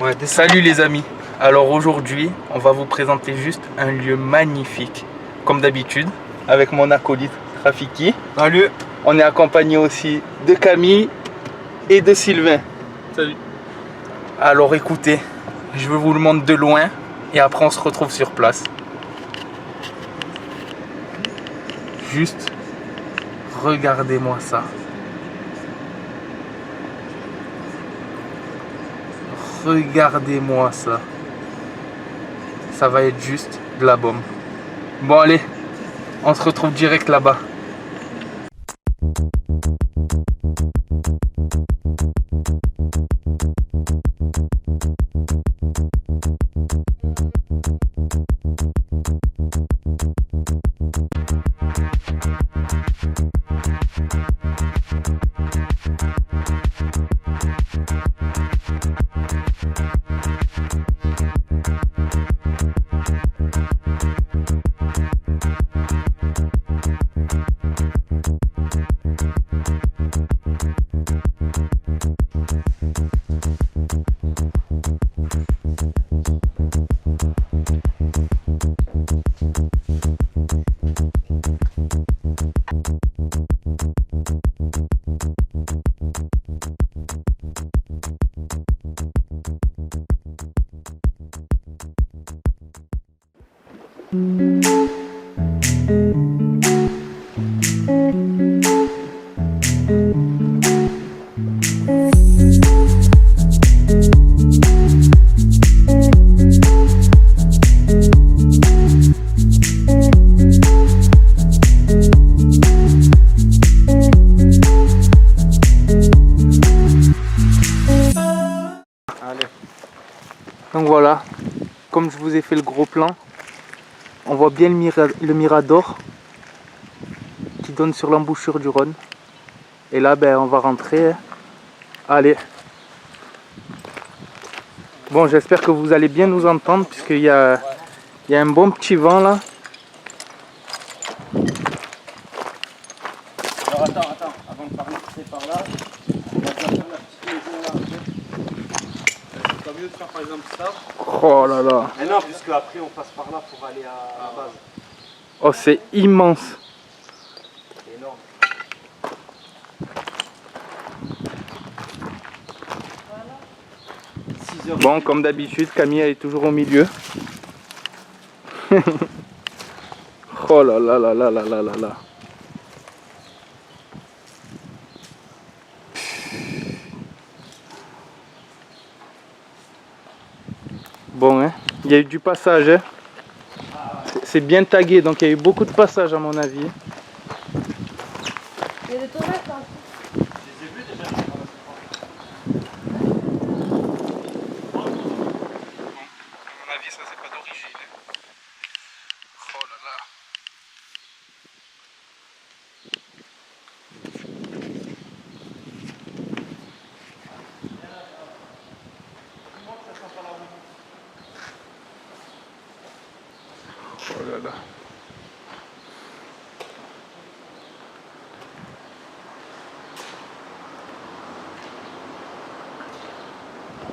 Ouais, salut les amis. Alors aujourd'hui, on va vous présenter juste un lieu magnifique. Comme d'habitude, avec mon acolyte Rafiki. Salut. On est accompagné aussi de Camille et de Sylvain. Salut. Alors écoutez, je vais vous le montrer de loin et après on se retrouve sur place. Juste, regardez-moi ça. Regardez-moi ça. Ça va être juste de la bombe. Bon allez, on se retrouve direct là-bas. Donc voilà, comme je vous ai fait le gros plan, on voit bien le mirador qui donne sur l'embouchure du Rhône. Et là, ben, on va rentrer. Allez. Bon, j'espère que vous allez bien nous entendre puisqu'il y a un bon petit vent là. Alors attends, avant de passer par là, on va faire la petite maison là. C'est pas mieux de faire par exemple ça. Oh là là. Mais non, puisque après on passe par là pour aller à la base. Oh, c'est immense. C'est énorme. Bon, comme d'habitude, Camille elle est toujours au milieu. Oh là là là là là là là là. Bon, hein, il y a eu du passage. Hein. C'est bien tagué, donc il y a eu beaucoup de passages à mon avis. Il y a des tomates là. Je les ai vus déjà. À mon avis, ça c'est pas d'origine. Oh là là. Oh là là.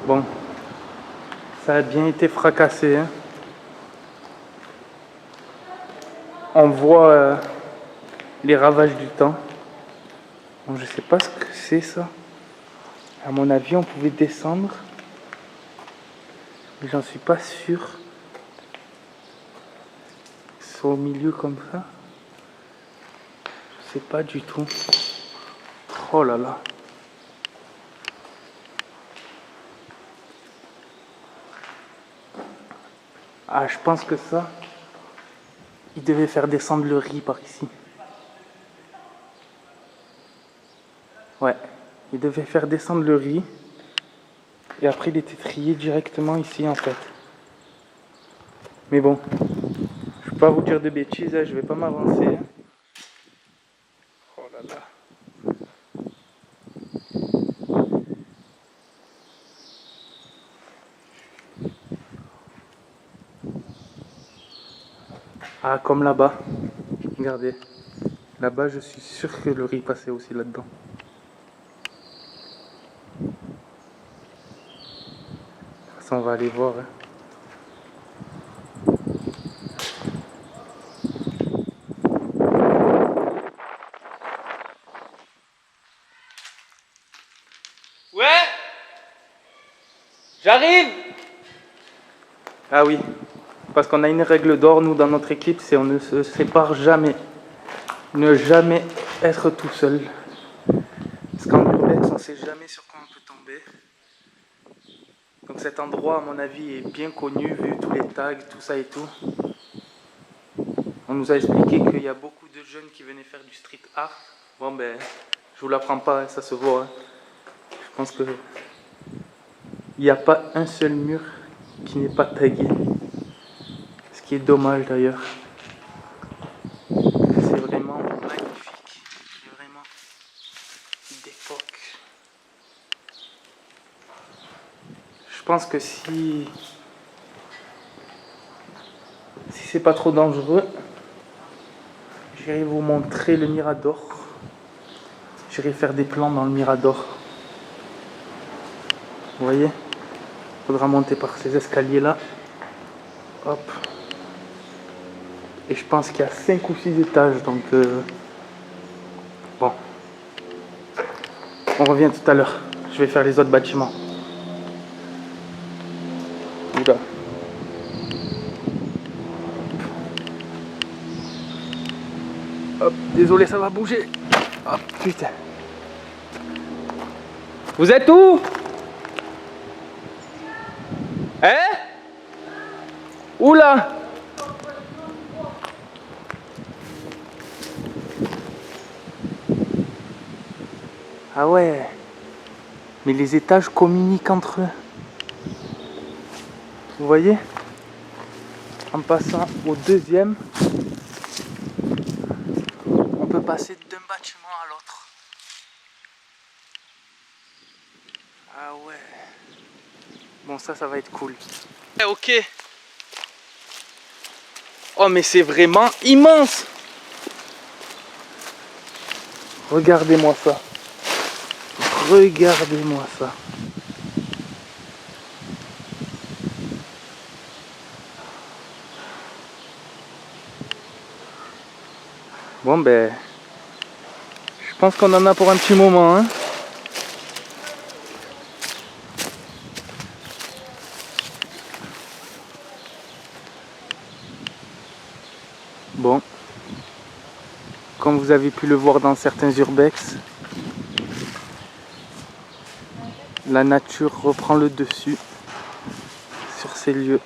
Bon, ça a bien été fracassé. Hein. On voit les ravages du temps. Bon, je sais pas ce que c'est ça. À mon avis, on pouvait descendre. Mais j'en suis pas sûr. Ils sont au milieu comme ça. Je sais pas du tout. Oh là là. Ah, je pense que ça, il devait faire descendre le riz par ici. Ouais, il devait faire descendre le riz. Et après, il était trié directement ici, en fait. Mais bon, je ne vais pas vous dire de bêtises, hein, je vais pas m'avancer. Hein. Oh là là. Ah, comme là-bas. Regardez. Là-bas, je suis sûr que le riz passait aussi là-dedans. Ça, on va aller voir. Hein. Ouais, j'arrive. Ah oui, parce qu'on a une règle d'or, nous, dans notre équipe, c'est on ne se sépare jamais. Ne jamais être tout seul. Parce qu'en urbex, on ne sait jamais sur quoi on peut tomber. Donc cet endroit, à mon avis, est bien connu, vu tous les tags, tout ça et tout. On nous a expliqué qu'il y a beaucoup de jeunes qui venaient faire du street art. Bon ben, je vous l'apprends pas, ça se voit. Hein. Je pense que il n'y a pas un seul mur qui n'est pas tagué. Ce qui est dommage d'ailleurs. C'est vraiment magnifique. C'est vraiment d'époque. Je pense que si c'est pas trop dangereux, j'irai vous montrer le Mirador. J'irai faire des plans dans le Mirador. Vous voyez? Il faudra monter par ces escaliers là. Hop. Et je pense qu'il y a 5 ou 6 étages. Donc bon. On revient tout à l'heure. Je vais faire les autres bâtiments. Oula. Hop, désolé, ça va bouger. Hop, putain. Vous êtes où? Hein? Oula. Ah ouais. Mais les étages communiquent entre eux. Vous voyez? En passant au deuxième, on peut passer d'un bâtiment à l'autre. Ah ouais. Bon, ça va être cool. Ok. Oh, mais c'est vraiment immense. Regardez-moi ça. Regardez-moi ça. Bon ben, je pense qu'on en a pour un petit moment, hein. Bon, comme vous avez pu le voir dans certains urbex, la nature reprend le dessus sur ces lieux.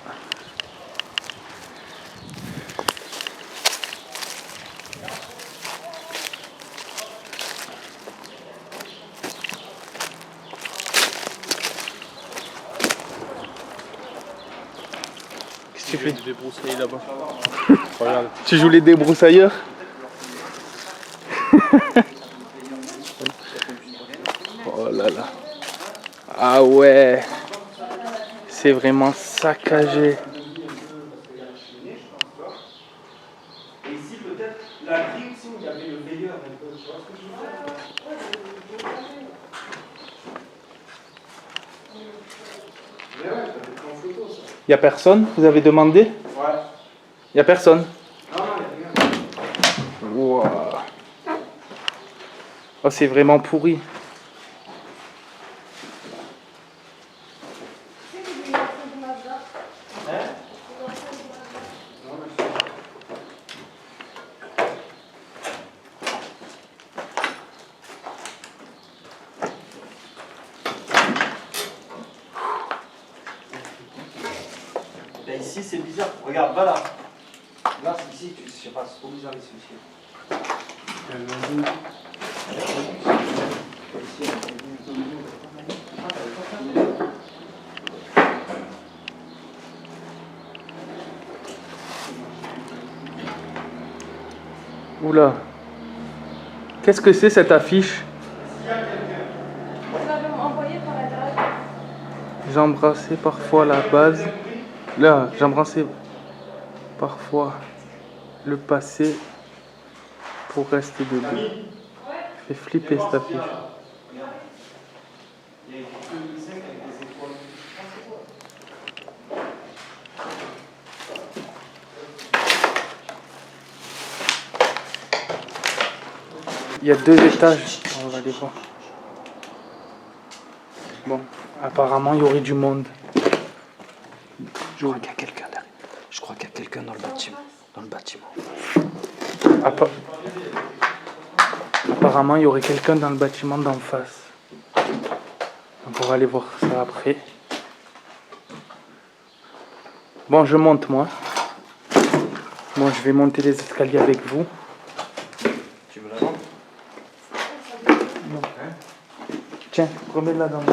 Qu'est-ce que tu fais? Je vais débroussailler là-bas. Regarde. Tu joues les débroussailleurs? Oh là là. Ah ouais. C'est vraiment saccagé. Et ici, peut-être, la grille aussi où il y avait le veilleur. Tu vois ce que je veux dire? Il n'y a personne? Vous avez demandé? Ouais. Il n'y a personne? Non, il n'y a rien. Wow. Oh, c'est vraiment pourri. Là, ici, c'est bizarre. Regarde, va là. Là, c'est ici, je sais pas, c'est trop bizarre ici aussi. Oula. Qu'est-ce que c'est cette affiche? J'embrassais parfois la base. Là, j'embrassais parfois le passé pour rester debout. Fait flipper cette affiche. il y a 2 étages. On va aller voir. Bon, apparemment, il y aurait du monde. Je crois qu'il y a quelqu'un derrière. Je crois qu'il y a quelqu'un dans le bâtiment. Apparemment, il y aurait quelqu'un dans le bâtiment d'en face. Donc, on va aller voir ça après. Bon, je monte, moi. Moi, je vais monter les escaliers avec vous. Tu veux la vendre? Non. Tiens, remets-la dans le...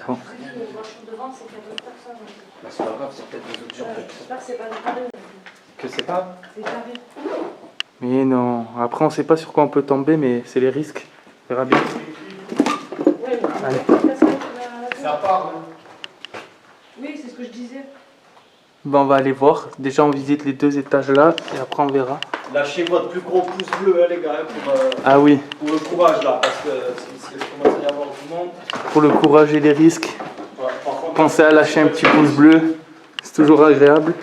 Bon. Bah, c'est pas grave, c'est peut-être des autres gens. J'espère que c'est pas des carrés. Que c'est pas? C'est carré. Mais non, après on sait pas sur quoi on peut tomber, mais c'est les risques. On verra bien. Ouais, mais Allez. C'est à part. Hein. oui, c'est ce que je disais. Bon, on va aller voir. Déjà, on visite les 2 étages là, et après on verra. Lâchez votre plus gros pouce bleu, hein, les gars, hein, Ah oui, pour le courage là, parce que si je commence à y avoir du monde. pour le courage et les risques, Ouais, par contre, pensez à lâcher un petit pouce bleu. C'est toujours agréable.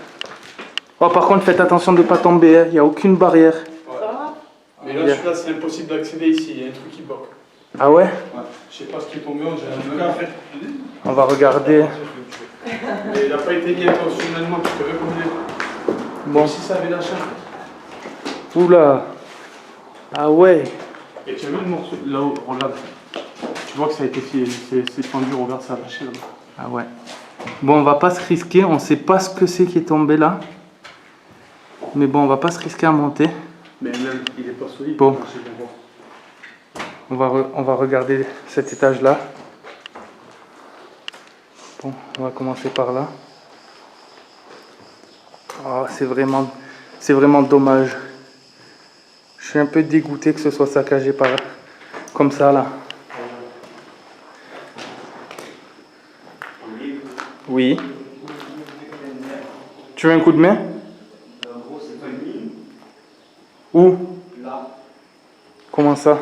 Oh, par contre, faites attention de ne pas tomber. Hein. Il n'y a aucune barrière. Ça va? mais là, celui-là, c'est impossible d'accéder ici, il y a un truc qui bloque. Ah ouais? Ouais. Je sais pas ce qui est tombé, on dirait un truc en fait. On va regarder. Mais il n'a pas été mis intentionnellement, tu peux recommander. Bon. Si ça avait lâché. Oula. Ah ouais. Et tu as vu le morceau là-haut, regarde. Tu vois que ça a été c'est tendu, regarde, ça a lâché là-bas. Ah ouais. Bon, on va pas se risquer. On sait pas ce que c'est qui est tombé là. Mais bon, on va pas se risquer à monter. Mais même, il est pas solide. Bon. On va regarder cet étage là. Bon, on va commencer par là. Oh, c'est vraiment dommage. Je suis un peu dégoûté que ce soit saccagé par comme ça là. Oui. Tu veux un coup de main? En gros, c'est pas une mine. Où? Là. Comment ça?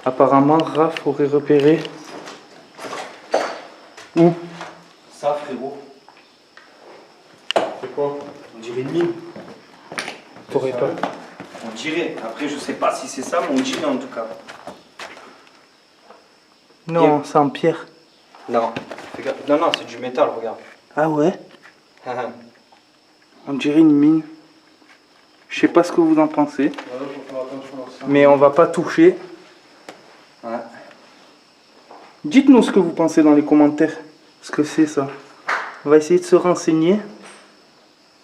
Apparemment, Raph aurait repéré. Où? Ça, frérot. C'est quoi? On dirait une mine. T'aurais pas. On dirait. Après, je sais pas si c'est ça, mais on dirait en tout cas. Non, c'est en pierre. Non. Fais gaffe. Non, non, c'est du métal, regarde. Ah ouais? On dirait une mine. Je sais pas ce que vous en pensez, mais on va pas toucher. Ouais. Dites-nous ce que vous pensez dans les commentaires. Ce que c'est ça. On va essayer de se renseigner.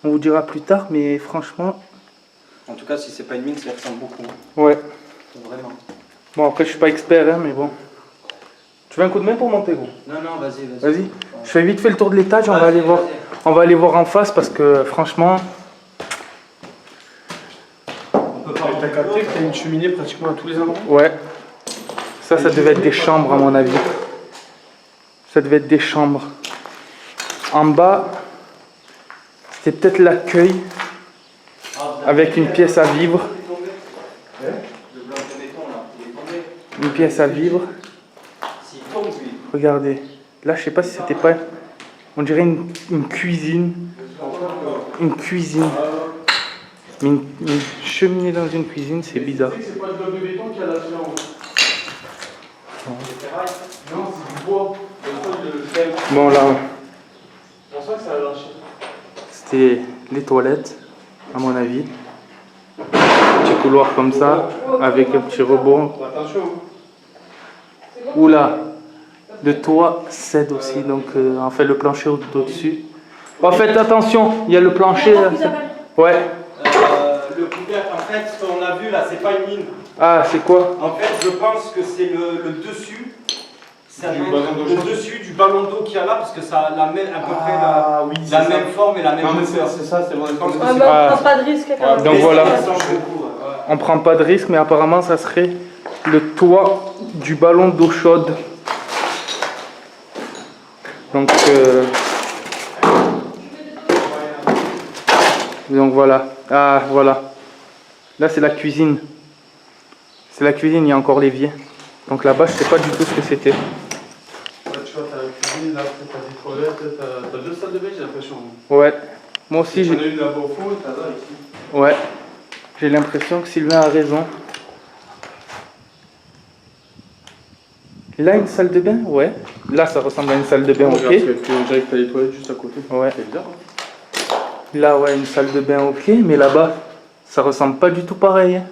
On vous dira plus tard, mais franchement... En tout cas, si c'est pas une mine, ça ressemble beaucoup. Ouais. Vraiment. Bon, après, je suis pas expert, hein, mais bon. Tu veux un coup de main pour monter, gros? Non, non, vas-y. Vas-y. Je fais vite fait le tour de l'étage, on va aller voir. On va aller voir en face parce que franchement... T'as capté que t'as une cheminée pratiquement à tous les endroits? Ouais. Ça devait être des chambres à mon avis. Ça devait être des chambres. En bas, c'était peut-être l'accueil avec une pièce à vivre. Le blanc de béton, là, il est tombé. Une pièce à vivre. S'il tombe, lui. Regardez. Là, je sais pas si c'était pas... On dirait une cuisine. Une cuisine. Mais une cheminée dans une cuisine, c'est bizarre. C'est pas le bloc de béton qui a lâché en haut. Non, c'est du bois. Bon, là, C'est pour ça que ça a lâché. c'était les toilettes, à mon avis. Petit couloir comme ça, avec un petit rebond. Attention. Oula, le toit cède aussi, donc en fait le plancher au-dessus. Oh, faites attention, il y a le plancher. Là. Ouais. Le couvert, en fait, ce qu'on a vu là, c'est pas une mine. Ah, c'est quoi? En fait, je pense que c'est le dessus. Ça Du doit ballon être d'eau le chaude. dessus du ballon d'eau qu'il y a là, parce que ça a la même, à peu près oui, la même forme et la même Non, mais hauteur. c'est ça, c'est bon. Ah bah, on prend pas de risque quand même. Donc voilà. Ça ressemble beaucoup, ouais. On prend pas de risque, mais apparemment ça serait le toit du ballon d'eau chaude. Donc voilà. Ah voilà. Là c'est la cuisine. C'est la cuisine, il y a encore l'évier. Donc là-bas je sais pas du tout ce que c'était. Tu vois, t'as la cuisine, une là, t'as des toilettes, t'as 2 salles de bain, j'ai l'impression. Ouais. Moi aussi, J'en ai une là-bas au fond, t'as là ici. Ouais. J'ai l'impression que Sylvain a raison. Là, une salle de bain? Ouais. Là, ça ressemble à une salle de bain, ok. Regarde, on dirait que t'as les toilettes juste à côté. Ouais. C'est bizarre. Hein. Là, ouais, une salle de bain, ok. Mais là-bas, ça ressemble pas du tout pareil. Hein.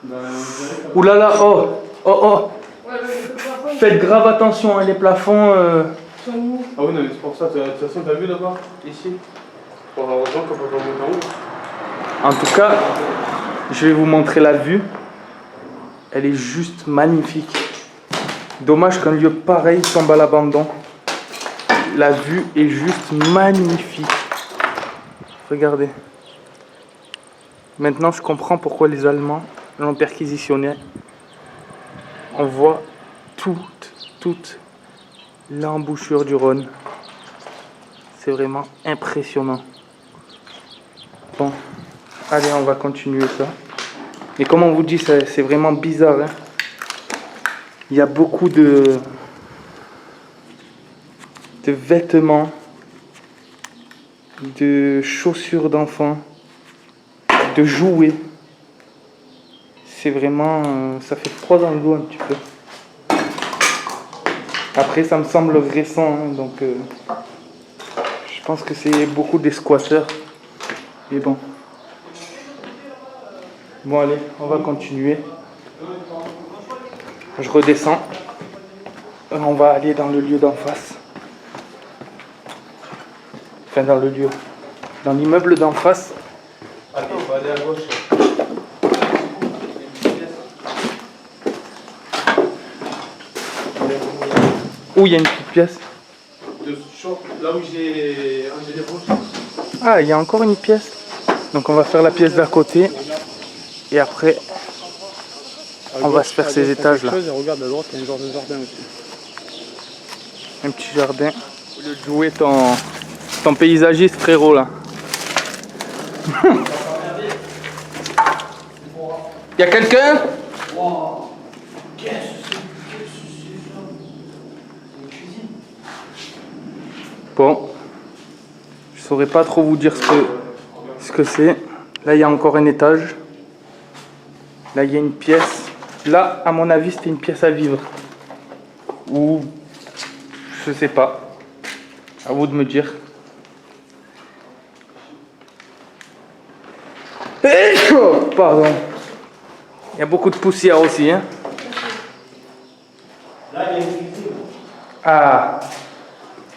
Bah, on dirait que... Ouh là là, oh, oh, oh. Ouais, le plafond, Faites grave attention, hein, les plafonds. ils sont mous. Ah oui, non, mais c'est pour ça. De toute façon, t'as vu là-bas? Ici. Pour avoir aux gens qu'on peut pas monter en haut. En tout cas, je vais vous montrer la vue. Elle est juste magnifique. Dommage qu'un lieu pareil tombe à l'abandon. La vue est juste magnifique. Regardez. Maintenant, je comprends pourquoi les Allemands l'ont perquisitionné. On voit toute l'embouchure du Rhône. C'est vraiment impressionnant. Bon, allez, on va continuer ça. Et comme on vous dit, c'est vraiment bizarre. Hein. Il y a beaucoup de vêtements, de chaussures d'enfants, de jouets. C'est vraiment... ça fait froid dans le dos un petit peu. Après, ça me semble récent, hein, donc je pense que c'est beaucoup des squatteurs. Mais bon. Bon, allez, on va continuer. Je redescends. On va aller dans le lieu d'en face. Enfin, dans le lieu. Dans l'immeuble d'en face. Allez, on va aller à gauche. Où il y a une petite pièce. Là où j'ai un des rouges. Ah, il y a encore une pièce. Donc on va faire la pièce d'à côté. Et après, on va se faire ces étages là. Regarde à droite, il y a un genre de jardin aussi. Un petit jardin. Au lieu de jouer ton paysagiste frérot là. Y a quelqu'un? Bon, je saurais pas trop vous dire ce que c'est. Là, il y a encore un étage. Là, il y a une pièce. Là, à mon avis, c'était une pièce à vivre. Ou, je sais pas. À vous de me dire. Pardon. Il y a beaucoup de poussière aussi, hein. Là, il y a une cuisine. Ah.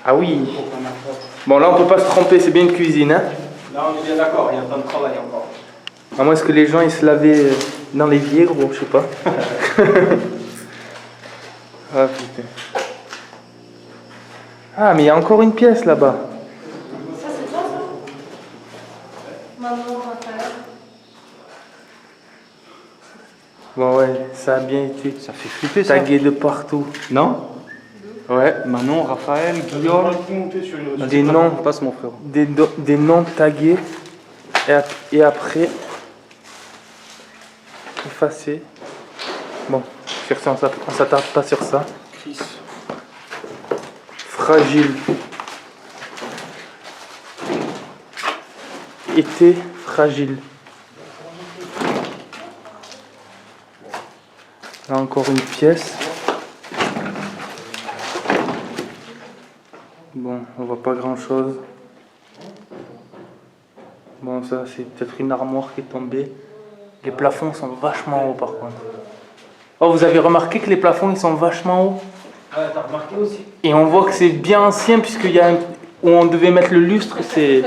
Ah oui. Bon, là, on peut pas se tromper, c'est bien une cuisine, hein. Là, on est bien d'accord, il y a plein de travail encore. À moins que les gens ils se lavaient dans l'évier, gros, je sais pas. Ah putain. Ah, mais il y a encore une pièce là-bas. Ça, c'est toi, ça? Maman, Raphaël. Bon, ouais, ça a bien été. Ça fait flipper ça. Tagué de partout. Non? Ouais. Manon, Raphaël, Guillaume. Des noms. Passe mon frère. Des noms tagués. Et après. Effacés. Bon, sur ça, on s'attarde pas sur ça. Chris. Fragile. Été fragile. Là encore une pièce. Bon, on voit pas grand chose. Bon, ça c'est peut-être une armoire qui est tombée. Les plafonds sont vachement hauts par contre. Oh, vous avez remarqué que les plafonds ils sont vachement hauts? Ouais, t'as remarqué aussi. Et on voit que c'est bien ancien puisqu'il y a où on devait mettre le lustre, c'est...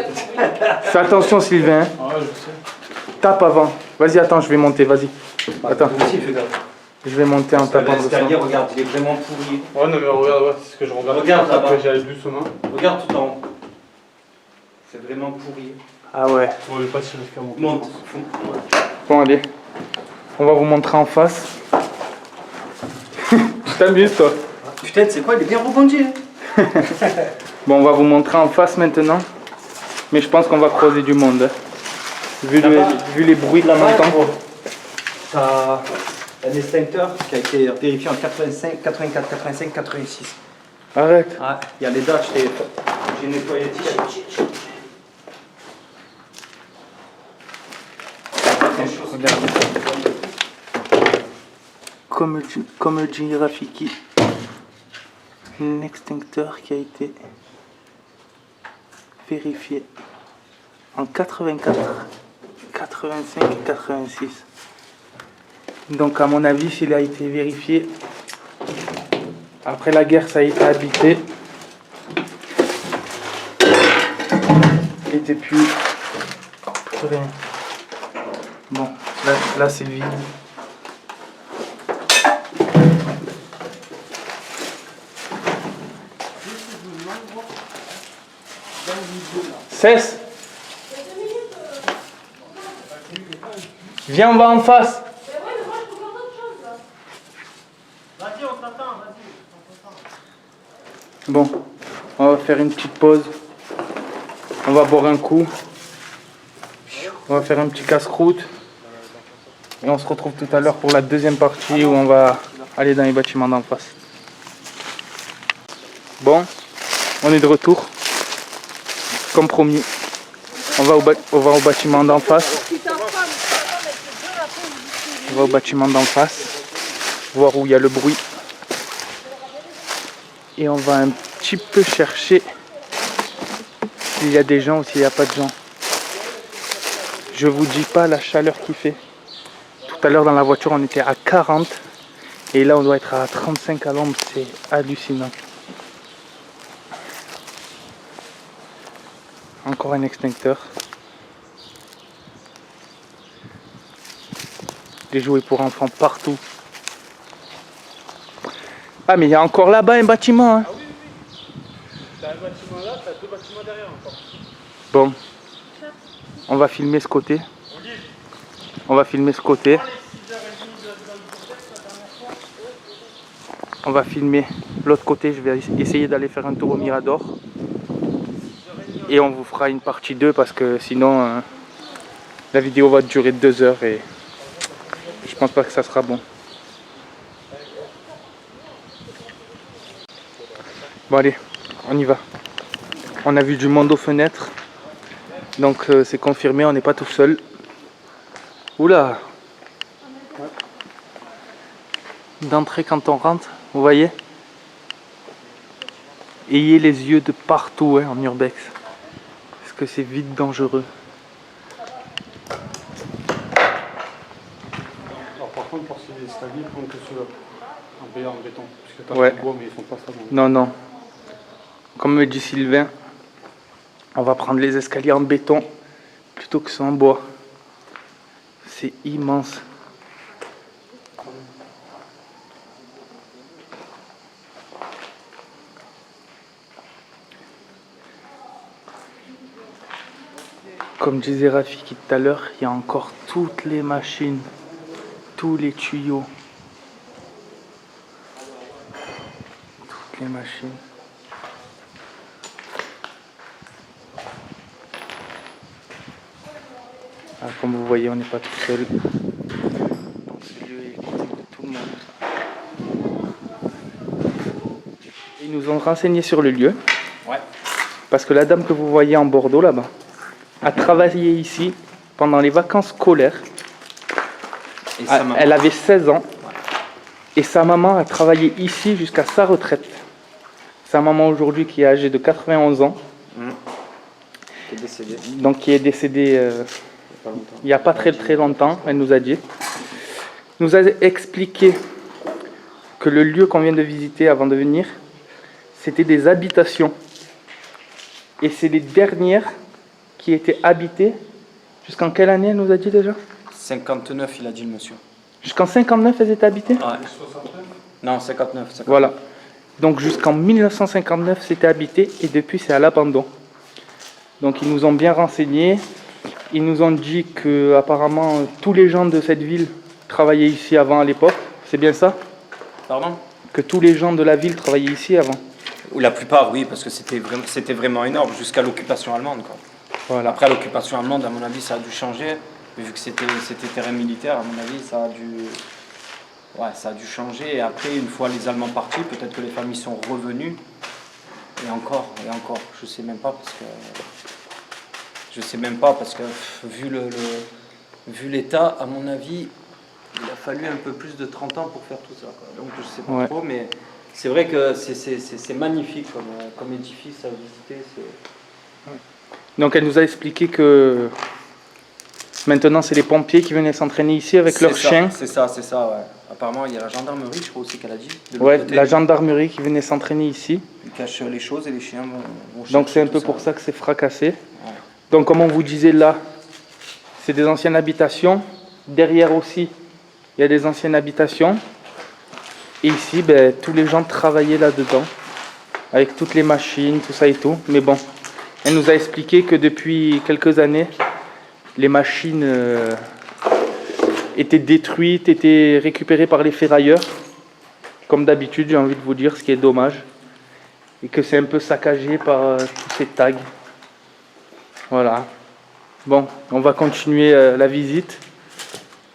Fais attention Sylvain. Hein. Ah ouais, je sais. Tape avant. Vas-y, attends, je vais monter, vas-y. Attends, Toi aussi, fais gaffe. je vais monter en tapant L'escalier, dessus. regarde, il est vraiment pourri. Ouais, non, mais regarde, ouais, c'est ce que je regarde. Regarde là-bas. Après, j'allais doucement. Regarde tout en haut. C'est vraiment pourri. Ah ouais. On va pas se faire monter. Monte. Bon, allez. On va vous montrer en face. Tu t'amuses, toi. Putain, c'est quoi, il est bien rebondi. Hein. Bon, on va vous montrer en face maintenant. Mais je pense qu'on va croiser du monde. Hein. Vu les bruits de la montagne. T'as un extincteur qui a été vérifié en 85, 84, 85, 86. Arrête. Ah, il y a les dates, j'ai nettoyé l'étiquette. Regardez. Comme le dit Rafiki, l'extincteur qui a été vérifié en 84, 85 et 86. Donc à mon avis, s'il a été vérifié après la guerre, ça a été habité. Et depuis, plus rien. Bon, là c'est vide. Cesse. Viens, on va en face. Bon, on va faire une petite pause. On va boire un coup. On va faire un petit casse-croûte. Et on se retrouve tout à l'heure pour la deuxième partie où on va aller dans les bâtiments d'en face. Bon, on est de retour. Comme promis, on va au bâtiment d'en face. On va au bâtiment d'en face, voir où il y a le bruit. Et on va un petit peu chercher s'il y a des gens ou s'il n'y a pas de gens. Je vous dis pas la chaleur qu'il fait. Tout à l'heure dans la voiture on était à 40 et là on doit être à 35 à l'ombre, c'est hallucinant. Encore un extincteur. Des jouets pour enfants partout. Ah mais il y a encore là-bas un bâtiment. Hein. Ah oui, oui, oui. T'as un bâtiment là, t'as deux bâtiments derrière encore. Bon, on va filmer ce côté. On va filmer ce côté. On va filmer l'autre côté. Je vais essayer d'aller faire un tour au Mirador. Et on vous fera une partie 2 parce que sinon la vidéo va durer 2 heures et je pense pas que ça sera bon. Bon allez, on y va. On a vu du monde aux fenêtres. Donc c'est confirmé, on n'est pas tout seul. Oula! D'entrée quand on rentre, vous voyez? Ayez les yeux de partout hein, en urbex. Parce que c'est vite dangereux. Alors par contre, pour ces escaliers, ils font que ceux-là. En béton. Parce que t'as Ouais. le bois, mais ils font pas ça. Donc. Non, non. Comme me dit Sylvain, on va prendre les escaliers en béton plutôt que ceux en bois. C'est immense. Comme disait Rafiki tout à l'heure, il y a encore toutes les machines, tous les tuyaux. Toutes les machines. Ah, comme vous voyez, on n'est pas tout seul. Donc ce lieu est visible de tout le monde. Ils nous ont renseigné sur le lieu. Ouais. Parce que la dame que vous voyez en Bordeaux là-bas a travaillé ici pendant les vacances scolaires. Et Elle avait 16 ans. Et sa maman a travaillé ici jusqu'à sa retraite. Sa maman aujourd'hui qui est âgée de 91 ans. Qui est décédé. Donc qui est décédée il n'y a pas très longtemps, elle nous a dit. Nous a expliqué que le lieu qu'on vient de visiter avant de venir, c'était des habitations. Et c'est les dernières qui étaient habitées. Jusqu'en quelle année elle nous a dit déjà? 59, il a dit le monsieur. Jusqu'en 59 elles étaient habitées? Ouais. Non, 59. Voilà. Donc jusqu'en 1959 c'était habité et depuis c'est à l'abandon. Donc ils nous ont bien renseignés. Ils nous ont dit que apparemment tous les gens de cette ville travaillaient ici avant à l'époque. C'est bien ça? Pardon? Que tous les gens de la ville travaillaient ici avant. Ou la plupart, oui, parce que c'était vraiment énorme jusqu'à l'occupation allemande. Quoi. Voilà. Après l'occupation allemande, à mon avis, ça a dû changer. Vu que c'était terrain militaire, à mon avis, ça a dû changer. Et après, une fois les Allemands partis, peut-être que les familles sont revenues. Et encore, je sais même pas parce que vu l'état, à mon avis, il a fallu un peu plus de 30 ans pour faire tout ça, quoi. Donc je sais pas trop, mais c'est vrai que c'est magnifique comme édifice à visiter. Donc elle nous a expliqué que maintenant c'est les pompiers qui venaient s'entraîner ici avec leurs chiens. C'est ça, ouais. Apparemment il y a la gendarmerie, je crois aussi qu'elle a dit. Ouais, la gendarmerie qui venait s'entraîner ici. Ils cachent les choses et les chiens vont Donc c'est un peu pour ça que c'est fracassé. Ouais. Donc comme on vous disait là, c'est des anciennes habitations. Derrière aussi, il y a des anciennes habitations. Et ici, ben, tous les gens travaillaient là-dedans, avec toutes les machines, tout ça et tout. Mais bon, elle nous a expliqué que depuis quelques années, les machines étaient détruites, étaient récupérées par les ferrailleurs. Comme d'habitude, j'ai envie de vous dire, ce qui est dommage. Et que c'est un peu saccagé par tous ces tags. Voilà. Bon, on va continuer la visite.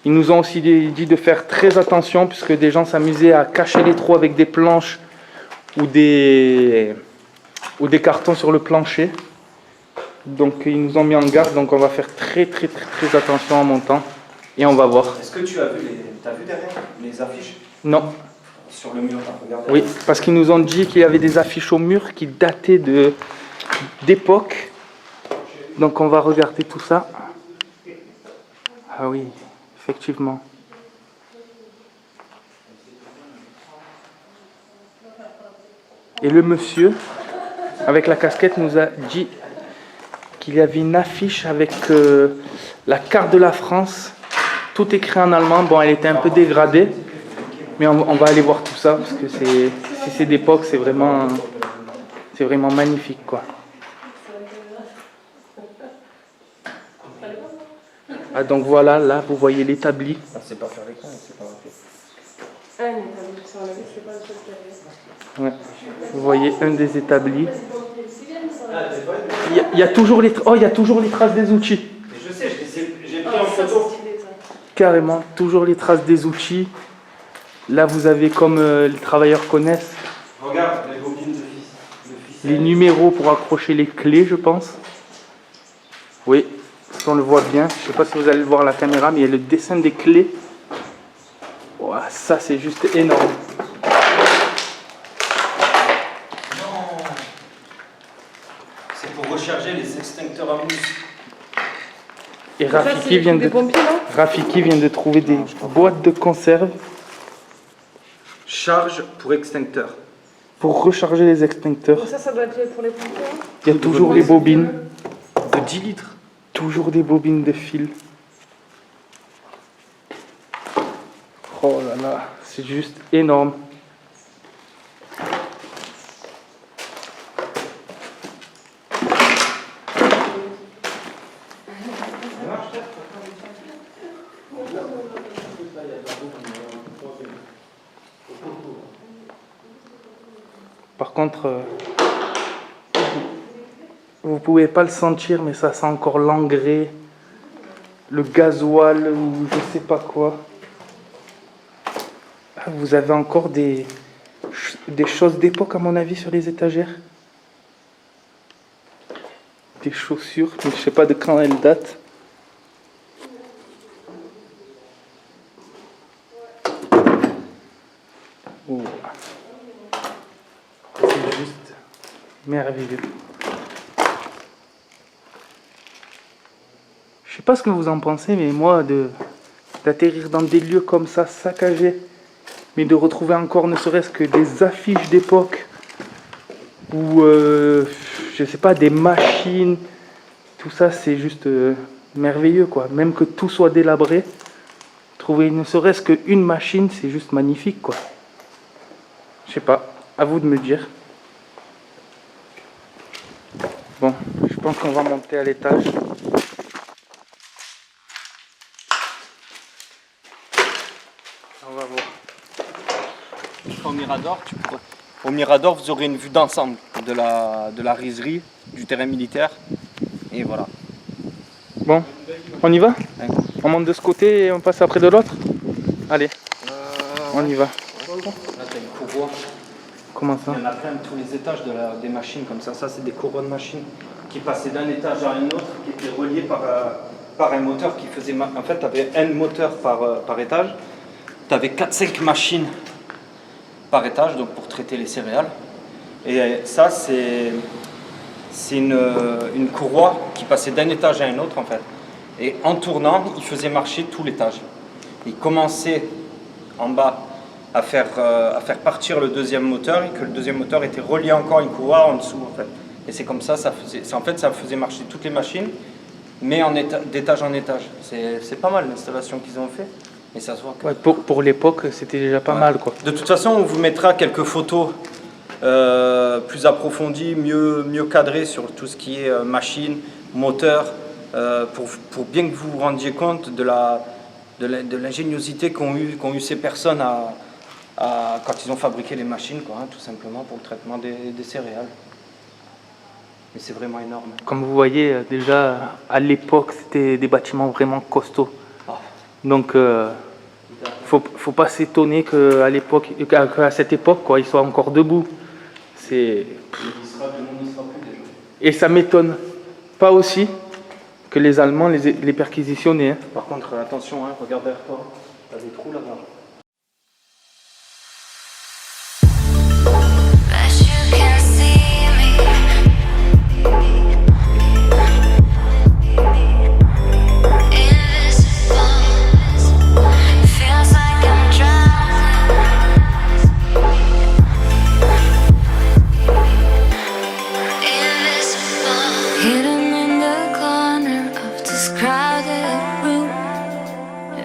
Ils nous ont aussi dit de faire très attention puisque des gens s'amusaient à cacher les trous avec des planches ou des cartons sur le plancher. Donc ils nous ont mis en garde, donc on va faire très attention en montant et on va voir. Est-ce que tu as vu derrière les affiches? Non. Sur le mur, regarde. Oui, parce qu'ils nous ont dit qu'il y avait des affiches au mur qui dataient d'époque. Donc on va regarder tout ça. Ah oui, effectivement. Et le monsieur, avec la casquette, nous a dit qu'il y avait une affiche avec la carte de la France, tout écrit en allemand. Bon, elle était un peu dégradée, mais on va aller voir tout ça, parce que si c'est d'époque, c'est vraiment magnifique, quoi. Ah, donc voilà, là, vous voyez l'établi. Ah, c'est pas faire les cons, c'est pas fait. Ah, une établi, ça, on avait, c'est pas le seul qu'il y avait. Ouais. Vous voyez un des établis. Il y a toujours les traces des outils. Mais je sais, j'ai pris en photo. Carrément, toujours les traces des outils. Là, vous avez, comme les travailleurs connaissent, Regarde, les bobines de ficelle. les numéros pour accrocher les clés, je pense. Oui, on le voit bien. Je ne sais pas si vous allez le voir à la caméra, mais il y a le dessin des clés. Ouah, ça, c'est juste énorme. C'est pour recharger les extincteurs à mousse. Et Ça, Rafiki vient des pompiers, non? Rafiki vient de trouver des boîtes de conserve Charge pour extincteur. pour recharger les extincteurs. Ça doit être pour les pompiers, hein? Il y a toujours les bobines. De 10 litres. Toujours des bobines de fil. Oh là là, c'est juste énorme. Par contre, vous pouvez pas le sentir, mais ça sent encore l'engrais, le gasoil ou je sais pas quoi. Ah, vous avez encore des choses d'époque à mon avis sur les étagères. Des chaussures, mais je sais pas de quand elles datent. Oh. C'est juste merveilleux. Je sais pas ce que vous en pensez, mais moi, d'atterrir dans des lieux comme ça, saccagés, mais de retrouver encore ne serait-ce que des affiches d'époque, ou je sais pas, des machines, tout ça, c'est juste merveilleux, quoi. Même que tout soit délabré, trouver ne serait-ce qu'une machine, c'est juste magnifique, quoi. Je sais pas, à vous de me dire. Bon, je pense qu'on va monter à l'étage. On va voir. Au Mirador, au Mirador, vous aurez une vue d'ensemble de la riserie, du terrain militaire. Et voilà. Bon, on y va? Ouais. On monte de ce côté et on passe après de l'autre? Allez, on y va. Là, t'as une courroie. Comment ça? Il y en a plein de tous les étages des machines comme ça. Ça, c'est des courroies de machines qui passaient d'un étage à un autre, qui étaient reliées par un moteur qui faisait... En fait, tu avais un moteur par étage. Tu avais 4-5 machines par étage, donc pour traiter les céréales. Et ça, c'est une courroie qui passait d'un étage à un autre, en fait. Et en tournant, il faisait marcher tout l'étage. Il commençait en bas à faire partir le deuxième moteur, et que le deuxième moteur était relié encore à une courroie en dessous, en fait. Et c'est comme ça, ça faisait marcher toutes les machines, mais d'étage en étage. C'est pas mal l'installation qu'ils ont fait. Et ça se voit que... Ouais, pour l'époque, c'était déjà pas mal, quoi. De toute façon, on vous mettra quelques photos plus approfondies, mieux cadrées sur tout ce qui est machine, moteur, pour bien que vous vous rendiez compte de l'ingéniosité qu'ont eu ces personnes quand ils ont fabriqué les machines, quoi, hein, tout simplement pour le traitement des céréales. Mais c'est vraiment énorme. Comme vous voyez, déjà, à l'époque, c'était des bâtiments vraiment costauds. Donc, faut pas s'étonner qu'à cette époque, quoi, ils soient encore debout. Il sera plus déjà. Et ça m'étonne pas aussi que les Allemands les perquisitionnaient. Hein. Par contre, attention, hein, regarde derrière toi, t'as des trous là-bas.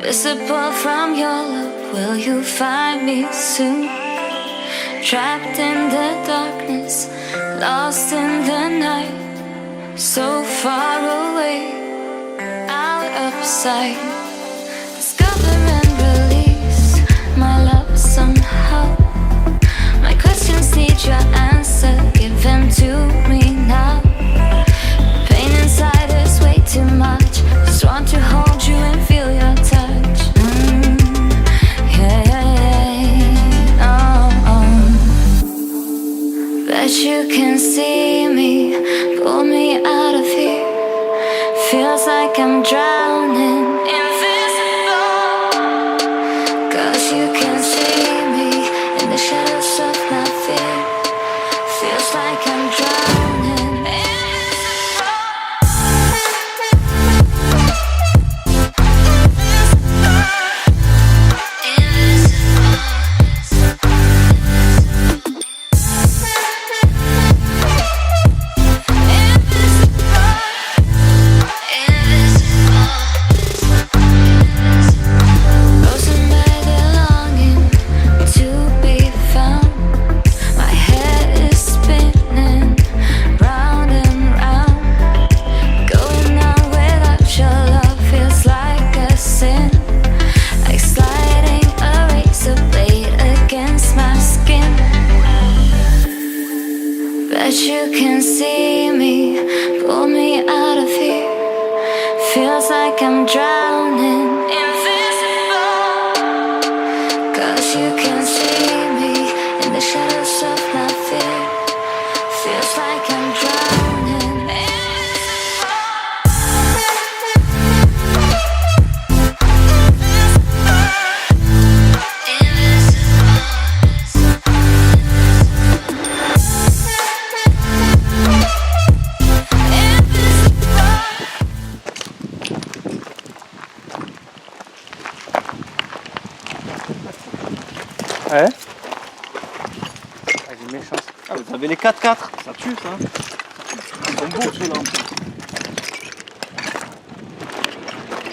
Visible from your love, will you find me soon? Trapped in the darkness, lost in the night, so far away, out of sight. Discover and release my love somehow. My questions need your answer, give them to me now. Pain inside is way too much, just want to hold you and feel your touch. But you can see me, pull me out of here. Feels like I'm drowning, invisible. Cause you can see me in the shadows of my fear. Feels like I'm drowning, feels like I'm drowning, invisible. Cause you can see me in the shadows of my fear. Feels like I'm drowning, Ouais. Elle est méchante. Ah, vous avez les 4x4, ça tue ça. Ils sont beaux ceux-là.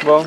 Bon.